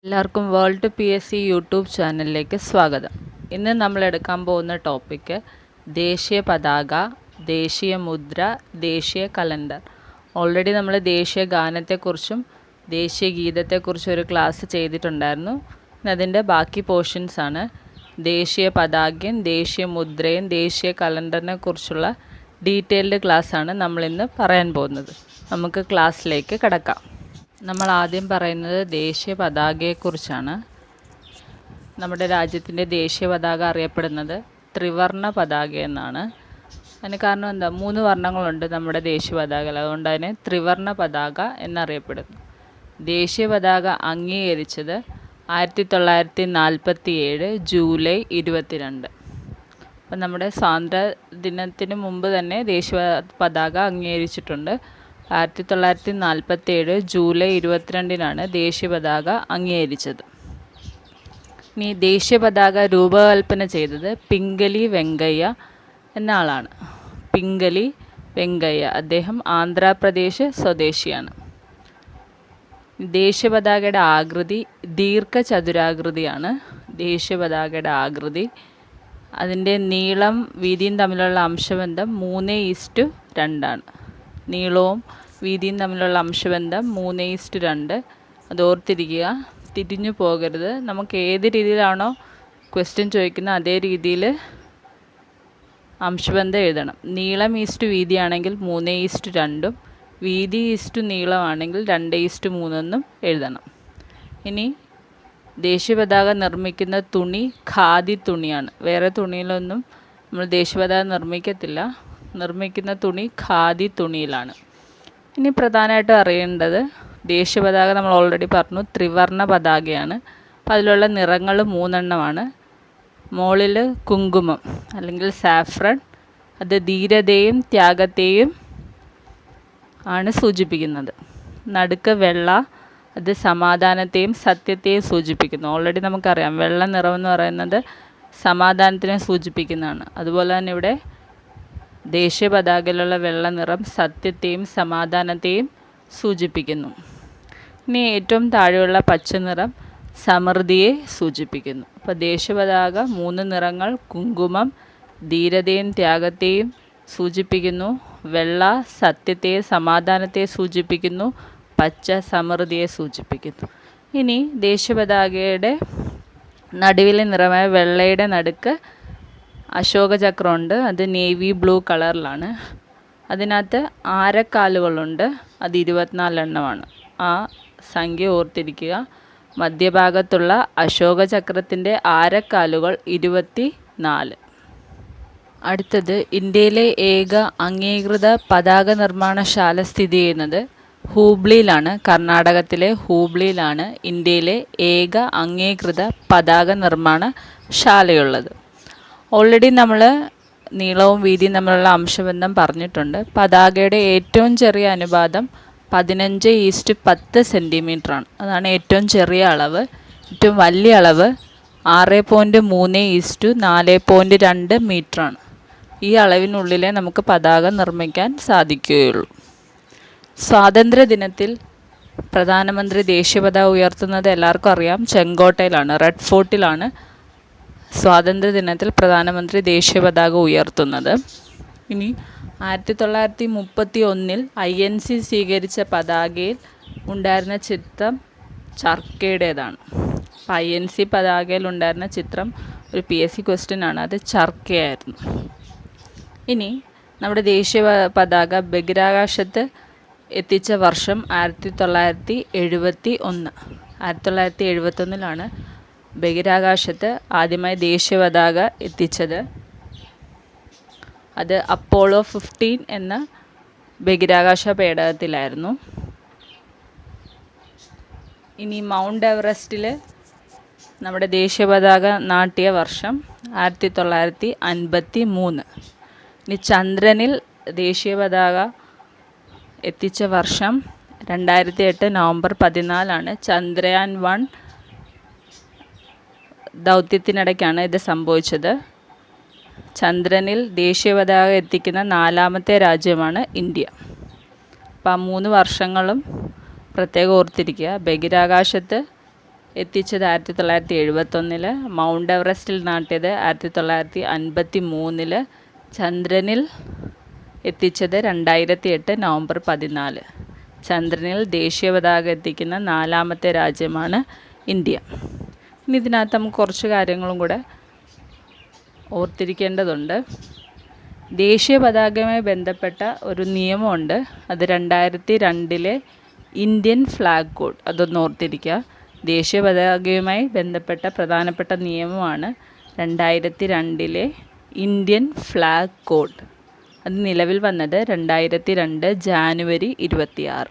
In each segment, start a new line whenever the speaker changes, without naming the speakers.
എല്ലാവർക്കും world PSC YouTube ചാനലിലേക്ക് സ്വാഗതം. ഇന്ന് നമ്മൾ എടുക്കാൻ പോകുന്ന ടോപ്പിക്ക് ദേശീയ പതാക, ദേശീയ മുദ്ര, ദേശീയ കലണ്ടർ. ഓൾറെഡി നമ്മൾ ദേശീയ ഗാനത്തെക്കുറിച്ചും ദേശീയ ഗീതത്തെക്കുറിച്ചും ഒരു ക്ലാസ് ചെയ്തിട്ടുണ്ടായിരുന്നു. അതിൻ്റെ ബാക്കി പോർഷൻസാണ് ദേശീയ പതാകയും ദേശീയ മുദ്രയും ദേശീയ കലണ്ടറിനെ കുറിച്ചുള്ള ഡീറ്റെയിൽഡ് ക്ലാസ്സാണ് നമ്മളിന്ന് പറയാൻ പോകുന്നത്. നമുക്ക് ക്ലാസ്സിലേക്ക് കടക്കാം. നമ്മൾ ആദ്യം പറയുന്നത് ദേശീയ പതാകയെക്കുറിച്ചാണ്. നമ്മുടെ രാജ്യത്തിൻ്റെ ദേശീയ പതാക അറിയപ്പെടുന്നത് ത്രിവർണ്ണ പതാക എന്നാണ്. അതിന് കാരണം എന്താ? 3 വർണ്ണങ്ങളുണ്ട് നമ്മുടെ ദേശീയ പതാകയിൽ, അതുകൊണ്ട് അതിനെ ത്രിവർണ്ണ പതാക എന്നറിയപ്പെടുന്നു. ദേശീയ പതാക അംഗീകരിച്ചത് 1947 ജൂലൈ 22. അപ്പം നമ്മുടെ സ്വാതന്ത്ര്യ ദിനത്തിന് മുമ്പ് തന്നെ ദേശീയ പതാക അംഗീകരിച്ചിട്ടുണ്ട്. 1947 ജൂലൈ 22 ദേശീയ പതാക അംഗീകരിച്ചത്. ഇനി ദേശീയ പതാക രൂപകൽപ്പന ചെയ്തത് പിംഗലി വെങ്കയ്യ എന്ന ആളാണ്. പിംഗലി വെങ്കയ്യ, അദ്ദേഹം ആന്ധ്രാപ്രദേശ് സ്വദേശിയാണ്. ദേശീയ പതാകയുടെ ആകൃതി ദീർഘചതുരാകൃതിയാണ്. ദേശീയ പതാകയുടെ ആകൃതി, അതിൻ്റെ നീളം വീതിയും തമ്മിലുള്ള അംശബന്ധം 3:2 നീളവും വീതിയും തമ്മിലുള്ള അംശബന്ധം 3:2. അത് ഓർത്തിരിക്കുക, തിരിഞ്ഞു പോകരുത്. നമുക്ക് ഏത് രീതിയിലാണോ ക്വസ്റ്റ്യൻ ചോദിക്കുന്നത് അതേ രീതിയിൽ അംശബന്ധം എഴുതണം. നീളം വീതിയാണെങ്കിൽ 3:2, വീതി നീളമാണെങ്കിൽ 2:3 എഴുതണം. ഇനി ദേശീയ പതാക നിർമ്മിക്കുന്ന തുണി ഖാദി തുണിയാണ്. വേറെ തുണിയിലൊന്നും നമ്മൾ ദേശീയ പതാക നിർമ്മിക്കത്തില്ല. നിർമ്മിക്കുന്ന തുണി ഖാദി തുണിയിലാണ്. ഇനി പ്രധാനമായിട്ടും അറിയേണ്ടത് ദേശീയ പതാക നമ്മൾ ഓൾറെഡി പറഞ്ഞു ത്രിവർണ്ണ പതാകയാണ്. അപ്പോൾ അതിലുള്ള നിറങ്ങൾ 3 എണ്ണമാണ്. മുകളിൽ കുങ്കുമം അല്ലെങ്കിൽ സാഫ്രൺ, അത് ധീരതയും ത്യാഗത്തെയും ആണ് സൂചിപ്പിക്കുന്നത്. നടുക്ക് വെള്ള, അത് സമാധാനത്തെയും സത്യത്തെയും സൂചിപ്പിക്കുന്നു. ഓൾറെഡി നമുക്കറിയാം വെള്ള നിറമെന്ന് പറയുന്നത് സമാധാനത്തിനെ സൂചിപ്പിക്കുന്നതാണ്. അതുപോലെ തന്നെ ഇവിടെ ദേശീയ പതാകയിലുള്ള വെള്ള നിറം സത്യത്തെയും സമാധാനത്തെയും സൂചിപ്പിക്കുന്നു. ഇനി ഏറ്റവും താഴെയുള്ള പച്ച നിറം സമൃദ്ധിയെ സൂചിപ്പിക്കുന്നു. അപ്പോൾ ദേശീയ പതാക 3 നിറങ്ങൾ കുങ്കുമം ധീരതയും ത്യാഗത്തെയും സൂചിപ്പിക്കുന്നു, വെള്ള സത്യത്തെയും സമാധാനത്തെയും സൂചിപ്പിക്കുന്നു, പച്ച സമൃദ്ധിയെ സൂചിപ്പിക്കുന്നു. ഇനി ദേശീയ പതാകയുടെ നടുവിലെ നിറമായ വെള്ളയുടെ നടുക്ക് അശോക ചക്രമുണ്ട്. അത് നേവി ബ്ലൂ കളറിലാണ്. അതിനകത്ത് ആരക്കാലുകളുണ്ട്. അത് 24 എണ്ണമാണ്. ആ സംഖ്യ ഓർത്തിരിക്കുക. മധ്യഭാഗത്തുള്ള അശോക ചക്രത്തിൻ്റെ ആരക്കാലുകൾ 24. അടുത്തത് ഇന്ത്യയിലെ ഏക അംഗീകൃത പതാക നിർമ്മാണശാല സ്ഥിതി ചെയ്യുന്നത് ഹൂബ്ലിയിലാണ്. കർണാടകത്തിലെ ഹൂബ്ലിയിലാണ് ഇന്ത്യയിലെ ഏക അംഗീകൃത പതാക നിർമ്മാണശാലയുള്ളത്. ഓൾറെഡി നമ്മൾ നീളവും വീതിയും തമ്മിലുള്ള അംശബന്ധം പറഞ്ഞിട്ടുണ്ട്. പതാകയുടെ ഏറ്റവും ചെറിയ അനുപാതം 15:10 സെൻറ്റിമീറ്ററാണ്. അതാണ് ഏറ്റവും ചെറിയ അളവ്. ഏറ്റവും വലിയ അളവ് 6.3:4.2 മീറ്ററാണ്. ഈ അളവിനുള്ളിലേ നമുക്ക് പതാക നിർമ്മിക്കാൻ സാധിക്കുകയുള്ളൂ. സ്വാതന്ത്ര്യ ദിനത്തിൽ പ്രധാനമന്ത്രി ദേശീയ പതാക ഉയർത്തുന്നത് എല്ലാവർക്കും അറിയാം, ചെങ്കോട്ടയിലാണ്, റെഡ് ഫോർട്ടിലാണ് സ്വാതന്ത്ര്യ ദിനത്തിൽ പ്രധാനമന്ത്രി ദേശീയ പതാക ഉയർത്തുന്നത്. ഇനി 1931 INC സ്വീകരിച്ച പതാകയിൽ ഉണ്ടായിരുന്ന ചിത്രം ചർക്കയുടേതാണ്. അപ്പോൾ INC പതാകയിൽ ഉണ്ടായിരുന്ന ചിത്രം ഒരു PSC ക്വസ്റ്റ്യൻ ആണ്. അത് ചർക്കയായിരുന്നു. ഇനി നമ്മുടെ ദേശീയ പതാക ബഹിരാകാശത്ത് എത്തിച്ച വർഷം 1971. 1971 ബഹിരാകാശത്ത് ആദ്യമായി ദേശീയ പതാക എത്തിച്ചത്. അത് അപ്പോളോ 15 എന്ന ബഹിരാകാശ പേടകത്തിലായിരുന്നു. ഇനി മൗണ്ട് എവറസ്റ്റിൽ നമ്മുടെ ദേശീയ പതാക നാട്ടിയ വർഷം 1953. ഇനി ചന്ദ്രനിൽ ദേശീയ പതാക എത്തിച്ച വർഷം 2008 നവംബർ 14 ചന്ദ്രയാൻ 1 ദൗത്യത്തിനിടയ്ക്കാണ് ഇത് സംഭവിച്ചത്. ചന്ദ്രനിൽ ദേശീയ പതാക എത്തിക്കുന്ന 4ാമത്തെ രാജ്യമാണ് ഇന്ത്യ. അപ്പോൾ ആ 3 വർഷങ്ങളും പ്രത്യേകം ഓർത്തിരിക്കുക. ബഹിരാകാശത്ത് എത്തിച്ചത് 1971, മൗണ്ട് എവറസ്റ്റിൽ നാട്ടിയത് 1953, ചന്ദ്രനിൽ എത്തിച്ചത് 2008 നവംബർ 14. ചന്ദ്രനിൽ ദേശീയ പതാക എത്തിക്കുന്ന 4ാമത്തെ രാജ്യമാണ് ഇന്ത്യ. ഇനി ഇതിനകത്ത് നമുക്ക് കുറച്ച് കാര്യങ്ങളും കൂടെ ഓർത്തിരിക്കേണ്ടതുണ്ട്. ദേശീയ പതാകയുമായി ബന്ധപ്പെട്ട ഒരു നിയമമുണ്ട്. അത് 2002 ഇന്ത്യൻ ഫ്ലാഗ് കോഡ്. അതൊന്ന് ഓർത്തിരിക്കുക. ദേശീയ പതാകയുമായി ബന്ധപ്പെട്ട പ്രധാനപ്പെട്ട നിയമമാണ് 2002 ഇന്ത്യൻ ഫ്ലാഗ് കോഡ്. അത് നിലവിൽ വന്നത് 2002 ജാനുവരി 26.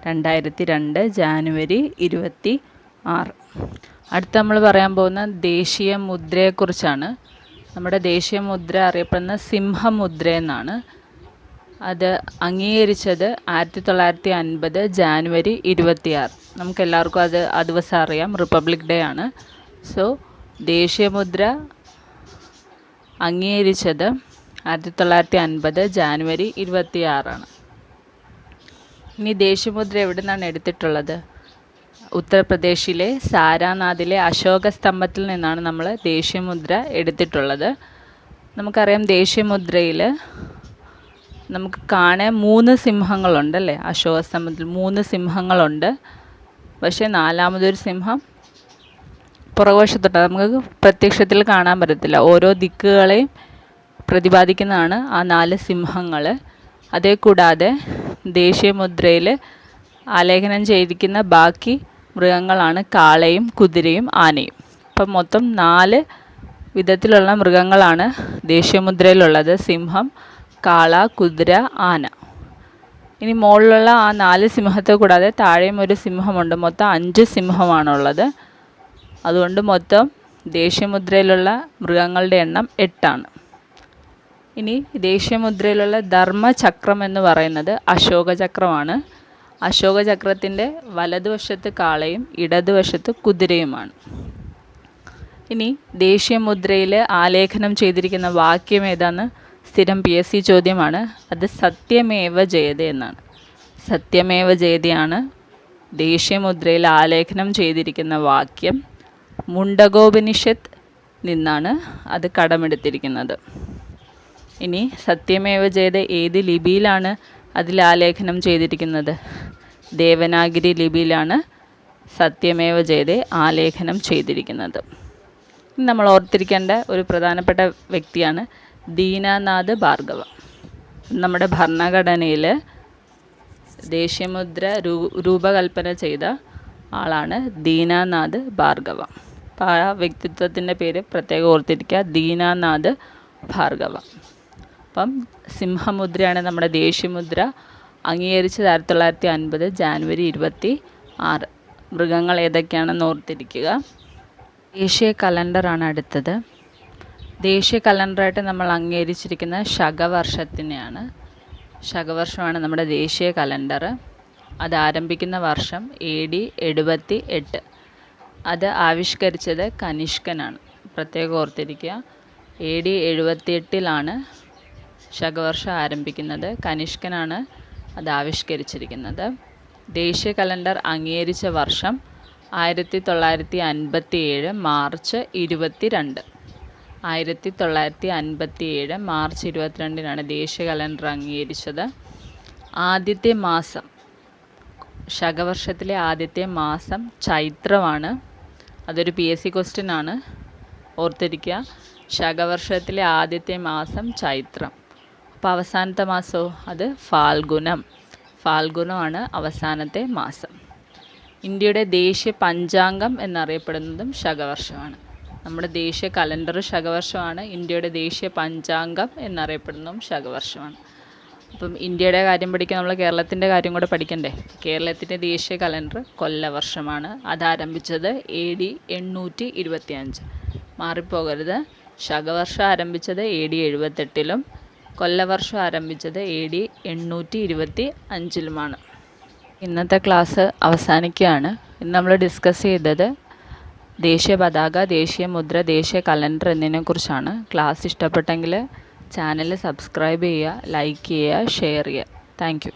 2002 ജാനുവരി 26. അടുത്ത നമ്മൾ പറയാൻ പോകുന്ന ദേശീയ മുദ്രയെക്കുറിച്ചാണ്. നമ്മുടെ ദേശീയ മുദ്ര അറിയപ്പെടുന്ന സിംഹമുദ്ര എന്നാണ്. അത് അംഗീകരിച്ചത് 1950 ജാനുവരി 26. നമുക്കെല്ലാവർക്കും ആ ദിവസം അറിയാം, റിപ്പബ്ലിക് ഡേ ആണ്. സോ ദേശീയ മുദ്ര അംഗീകരിച്ചത് 1950 ജാനുവരി 26. ഇനി ദേശീയമുദ്ര എവിടെ നിന്നാണ് എടുത്തിട്ടുള്ളത്? ഉത്തർപ്രദേശിലെ സാരാനാഥിലെ അശോക സ്തംഭത്തിൽ നിന്നാണ് നമ്മൾ ദേശീയമുദ്ര എടുത്തിട്ടുള്ളത്. നമുക്കറിയാം, ദേശീയമുദ്രയിൽ നമുക്ക് കാണാൻ 3 സിംഹങ്ങളുണ്ടല്ലേ? അശോക സ്തംഭത്തിൽ 3 സിംഹങ്ങളുണ്ട്. പക്ഷേ 4ാമതൊരു സിംഹം പുറകുവശത്തുണ്ട്. നമുക്ക് പ്രത്യക്ഷത്തിൽ കാണാൻ പറ്റത്തില്ല. ഓരോ ദിക്കുകളെയും പ്രതിപാദിക്കുന്നതാണ് ആ 4 സിംഹങ്ങൾ. അതേ കൂടാതെ ദേശീയമുദ്രയിൽ ആലേഖനം ചെയ്തിരിക്കുന്ന ബാക്കി മൃഗങ്ങളാണ് കാളയും കുതിരയും ആനയും. അപ്പം മൊത്തം 4 വിധത്തിലുള്ള മൃഗങ്ങളാണ് ദേശീയമുദ്രയിലുള്ളത്: സിംഹം, കാള, കുതിര, ആന. ഇനി മുകളിലുള്ള ആ 4 സിംഹത്തെ കൂടാതെ താഴെയും ഒരു സിംഹമുണ്ട്. മൊത്തം 5 സിംഹമാണുള്ളത്. അതുകൊണ്ട് മൊത്തം ദേശീയമുദ്രയിലുള്ള മൃഗങ്ങളുടെ എണ്ണം 8 ആണ്. ഇനി ദേശീയമുദ്രയിലുള്ള ധർമ്മചക്രം എന്ന് പറയുന്നത് അശോകചക്രമാണ്. അശോകചക്രത്തിൻ്റെ വലതുവശത്ത് കാളയും ഇടതുവശത്ത് കുതിരയുമാണ്. ഇനി ദേശീയമുദ്രയിൽ ആലേഖനം ചെയ്തിരിക്കുന്ന വാക്യം ഏതാന്ന് സ്ഥിരം PSC ചോദ്യമാണ്. അത് സത്യമേവ ജയതേ എന്നാണ്. സത്യമേവ ജയതയാണ് ദേശീയമുദ്രയിൽ ആലേഖനം ചെയ്തിരിക്കുന്ന വാക്യം. മുണ്ടകോപനിഷത്ത് നിന്നാണ് അത് കടമെടുത്തിരിക്കുന്നത്. ഇനി സത്യമേവ ജയതേ ഏത് ലിപിയിലാണ് അതിൽ ആലേഖനം ചെയ്തിരിക്കുന്നത്? ദേവനാഗിരി ലിപിയിലാണ് സത്യമേവ ജയതേ ആലേഖനം ചെയ്തിരിക്കുന്നത്. നമ്മൾ ഓർത്തിരിക്കേണ്ട ഒരു പ്രധാനപ്പെട്ട വ്യക്തിയാണ് ദീനാനാഥ് ഭാർഗവ. നമ്മുടെ ഭരണഘടനയിൽ ദേശീയമുദ്ര രൂപകൽപ്പന ചെയ്ത ആളാണ് ദീനാനാഥ് ഭാർഗവ. അപ്പോൾ ആ വ്യക്തിത്വത്തിൻ്റെ പേര് പ്രത്യേകം ഓർത്തിരിക്കുക, ദീനാനാഥ് ഭാർഗവ. അപ്പം സിംഹമുദ്രയാണ് നമ്മുടെ ദേശീയമുദ്ര. അംഗീകരിച്ചത് 1950 ജാനുവരി 26. മൃഗങ്ങൾ ഏതൊക്കെയാണെന്ന് ഓർത്തിരിക്കുക. ദേശീയ കലണ്ടറാണ് അടുത്തത്. ദേശീയ കലണ്ടറായിട്ട് നമ്മൾ അംഗീകരിച്ചിരിക്കുന്ന ശകവർഷത്തിനെയാണ്. ശകവർഷമാണ് നമ്മുടെ ദേശീയ കലണ്ടർ. അത് ആരംഭിക്കുന്ന വർഷം AD 78. അത് ആവിഷ്കരിച്ചത് കനിഷ്കനാണ്. പ്രത്യേകം ഓർത്തിരിക്കുക. AD 78 ശകവർഷം ആരംഭിക്കുന്നത്. കനിഷ്കനാണ് അത് ആവിഷ്കരിച്ചിരിക്കുന്നത്. ദേശീയ കലണ്ടർ അംഗീകരിച്ച വർഷം 1957 മാർച്ച് 22. 1957 മാർച്ച് 22 ദേശീയ കലണ്ടർ അംഗീകരിച്ചത്. ആദ്യത്തെ മാസം, ശകവർഷത്തിലെ ആദ്യത്തെ മാസം ചൈത്രമാണ്. അതൊരു PSC ക്വസ്റ്റ്യൻ ആണ്, ഓർത്തിരിക്കുക. ശകവർഷത്തിലെ ആദ്യത്തെ മാസം ചൈത്രം. അപ്പോൾ അവസാനത്തെ മാസമോ? അത് ഫാൽഗുനം. ഫാൽഗുനമാണ് അവസാനത്തെ മാസം. ഇന്ത്യയുടെ ദേശീയ പഞ്ചാംഗം എന്നറിയപ്പെടുന്നതും ശകവർഷമാണ്. നമ്മുടെ ദേശീയ കലണ്ടർ ശകവർഷമാണ്. ഇന്ത്യയുടെ ദേശീയ പഞ്ചാംഗം എന്നറിയപ്പെടുന്നതും ശകവർഷമാണ്. അപ്പം ഇന്ത്യയുടെ കാര്യം പഠിക്കാൻ നമ്മൾ കേരളത്തിൻ്റെ കാര്യം കൂടെ പഠിക്കണ്ടേ? കേരളത്തിൻ്റെ ദേശീയ കലണ്ടർ കൊല്ലവർഷമാണ്. അതാരംഭിച്ചത് AD 825. മാറിപ്പോകരുത്. ശകവർഷം ആരംഭിച്ചത് AD 78 കൊല്ലവർഷം ആരംഭിച്ചത് AD 825. ഇന്നത്തെ ക്ലാസ് അവസാനിക്കുകയാണ്. ഇന്ന് നമ്മൾ ഡിസ്കസ് ചെയ്തത് ദേശീയ പതാക, ദേശീയ മുദ്ര, ദേശീയ കലണ്ടർ എന്നതിനെക്കുറിച്ചാണ്. ക്ലാസ് ഇഷ്ടപ്പെട്ടെങ്കിൽ ചാനൽ സബ്സ്ക്രൈബ് ചെയ്യുക, ലൈക്ക് ചെയ്യുക, ഷെയർ ചെയ്യുക. Thank you.